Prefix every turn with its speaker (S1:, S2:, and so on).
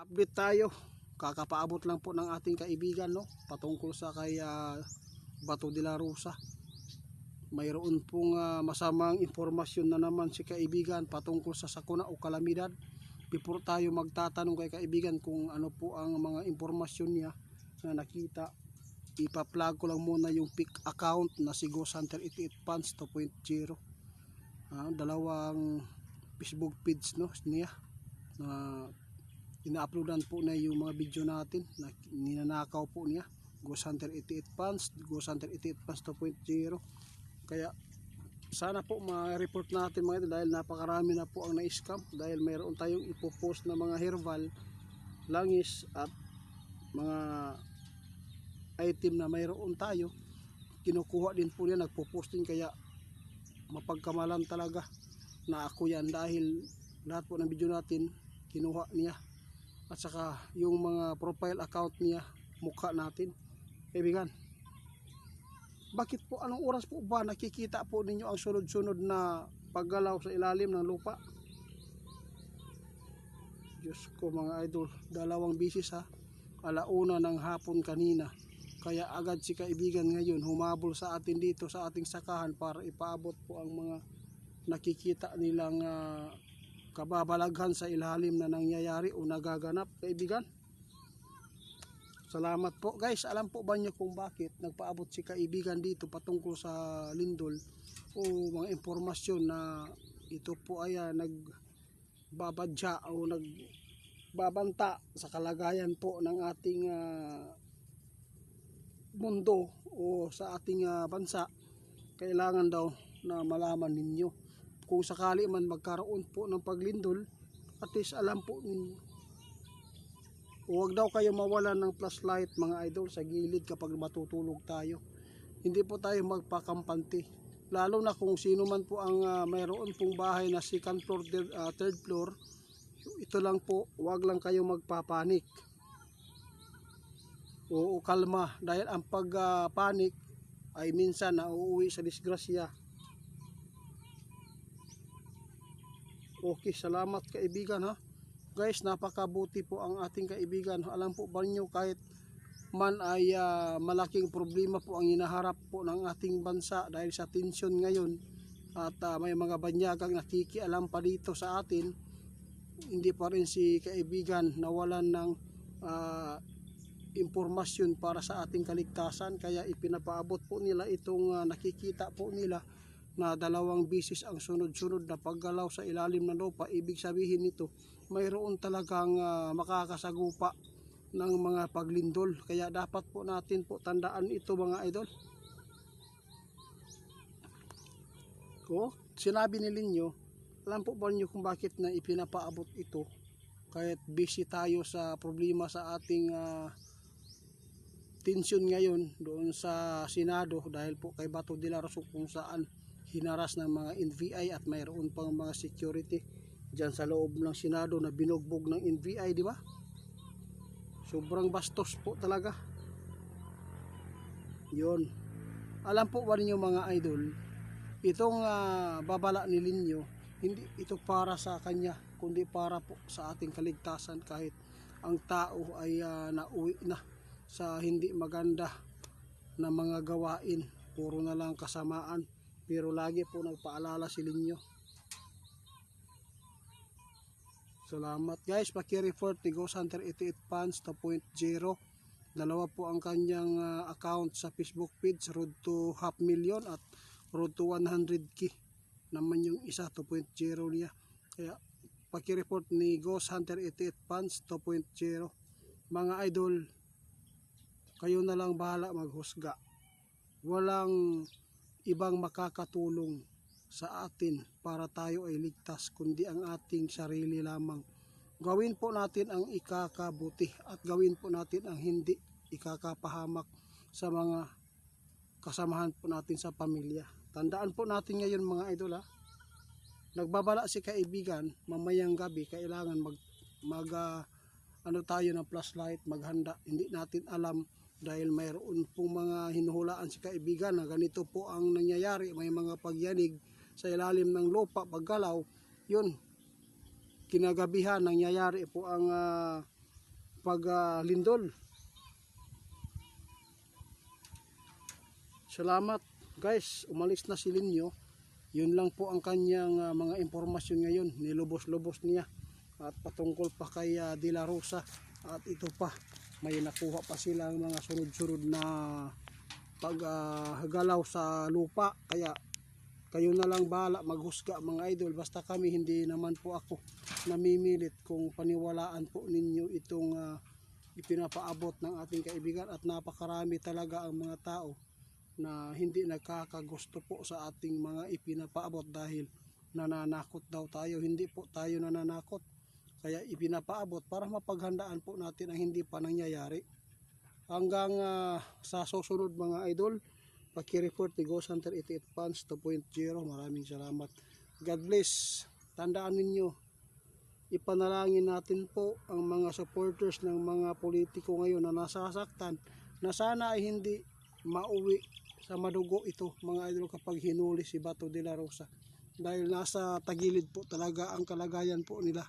S1: Update tayo. Kakapaabot lang po ng ating kaibigan, no, patungkol sa kay Bato de la Rosa. Mayroon pong masamang impormasyon na naman si kaibigan patungkol sa sakuna o kalamidad. Before tayo magtatanong kay kaibigan kung ano po ang mga impormasyon niya na nakita, ipa-plug ko lang muna yung pick account na si Ghost Hunter 88 Fans 2.0. Dalawang Facebook page, no, niya na ina-uploadan po na yung mga video natin na ninanakaw po niya. Ghost Hunter 88 Fans, Ghost Hunter 88 Fans 2.0. Kaya sana po ma-report natin mga ito dahil napakarami na po ang na-scam, dahil mayroon tayong ipopost na mga herbal, langis at mga item na mayroon tayo, kinukuha din po niya, nagpo-posting. Kaya mapagkamalan talaga na ako yan, dahil lahat po ng video natin kinuha niya, at saka yung mga profile account niya, mukha natin. Kaibigan, bakit po, anong oras po ba nakikita po ninyo ang sunod-sunod na paggalaw sa ilalim ng lupa? Diyos ko mga idol, dalawang bisis ha, 1:00 ng hapon kanina. Kaya agad si kaibigan ngayon humabol sa atin dito sa ating sakahan para ipaabot po ang mga nakikita nilang kababalaghan sa ilalim na nangyayari o nagaganap, kaibigan. Salamat po guys. Alam po ba niyo kung bakit nagpaabot si kaibigan dito patungkol sa lindol o mga impormasyon na ito po ay nagbabadya o nagbabanta sa kalagayan po ng ating mundo o sa ating bansa? Kailangan daw na malaman ninyo, kung sakali man magkaroon po ng paglindol, at least alam po ninyo. Huwag daw kayo mawalan ng flashlight mga idol sa gilid kapag matutulog tayo. Hindi po tayo magpakampante, lalo na kung sino man po ang mayroon pong bahay na second floor, third floor. Ito lang po, huwag lang kayo magpapanik o kalma, dahil ang pagpanik ay minsan nauuwi sa disgrasya. Okay, salamat kaibigan ha. Guys, napakabuti po ang ating kaibigan. Alam po ba niyo, kahit man ay malaking problema po ang hinaharap po ng ating bansa dahil sa tensyon ngayon, at may mga banyagang nakikialam pa dito sa atin, hindi pa rin si kaibigan nawalan ng impormasyon para sa ating kaligtasan. Kaya ipinapaabot po nila itong nakikita po nila na 2 bisis ang sunod-sunod na paggalaw sa ilalim ng lupa. Ibig sabihin nito, mayroon talagang makakasagupa ng mga paglindol. Kaya dapat po natin po tandaan ito mga idol. Sinabi ni Linyo, alam po ba niyo kung bakit na ipinapaabot ito? Kahit busy tayo sa problema sa ating tensyon ngayon doon sa Senado, dahil po kay Bato de la Rosa, kung saan hinaras ng mga NVI at mayroon pang mga security dyan sa loob ng Senado na binugbog ng NVI, di ba? Sobrang bastos po talaga. Yun. Alam po ba ninyo mga idol, itong babala ni Linyo, hindi ito para sa kanya, kundi para po sa ating kaligtasan. Kahit ang tao ay nauwi na sa hindi maganda na mga gawain, puro na lang kasamaan, pero lagi po nagpaalala si Linyo. Salamat guys. Paki-report ni Ghost Hunter 88 Fans 2.0. Dalawa po ang kanyang account sa Facebook page, road to 500,000 at road to 100k naman yung isa, 2.0 niya. Kaya paki-report ni Ghost Hunter 88 Fans 2.0. Mga idol, kayo na lang bahala maghusga. Walang ibang makakatulong sa atin para tayo ay ligtas, kundi ang ating sarili lamang. Gawin po natin ang ikakabuti at gawin po natin ang hindi ikakapahamak sa mga kasamahan po natin sa pamilya. Tandaan po natin ngayon mga idol ha, nagbabala si kaibigan, mamayang gabi kailangan tayo ng flashlight, maghanda. Hindi natin alam, dahil mayroon pong mga hinuhulaan si kaibigan na ganito po ang nangyayari. May mga pagyanig sa ilalim ng lupa, paggalaw, yun, kinagabihan nangyayari po ang paglindol. Salamat guys, umalis na si Linyo. Yun lang po ang kanyang mga impormasyon ngayon, nilubos-lubos niya at patungkol pa kay De La Rosa. At ito pa, may nakuha pa silang mga sunod-sunod na paggalaw sa lupa. Kaya kayo na lang bahala maghusga mga idol, basta kami hindi naman po ako namimilit kung paniwalaan po ninyo itong ipinapaabot ng ating kaibigan. At napakarami talaga ang mga tao na hindi nagkakagusto po sa ating mga ipinapaabot dahil nananakot daw tayo. Hindi po tayo nananakot, kaya ipinapaabot para mapaghandaan po natin ang hindi pa nangyayari. Hanggang sa susunod mga idol, paki-report ni Ghost Hunter 88 Fans 2.0. Maraming salamat. God bless. Tandaan ninyo, ipanalangin natin po ang mga supporters ng mga politiko ngayon na nasasaktan, na sana ay hindi mauwi sa madugo ito mga idol kapag hinuli si Bato de la Rosa, dahil nasa tagilid po talaga ang kalagayan po nila.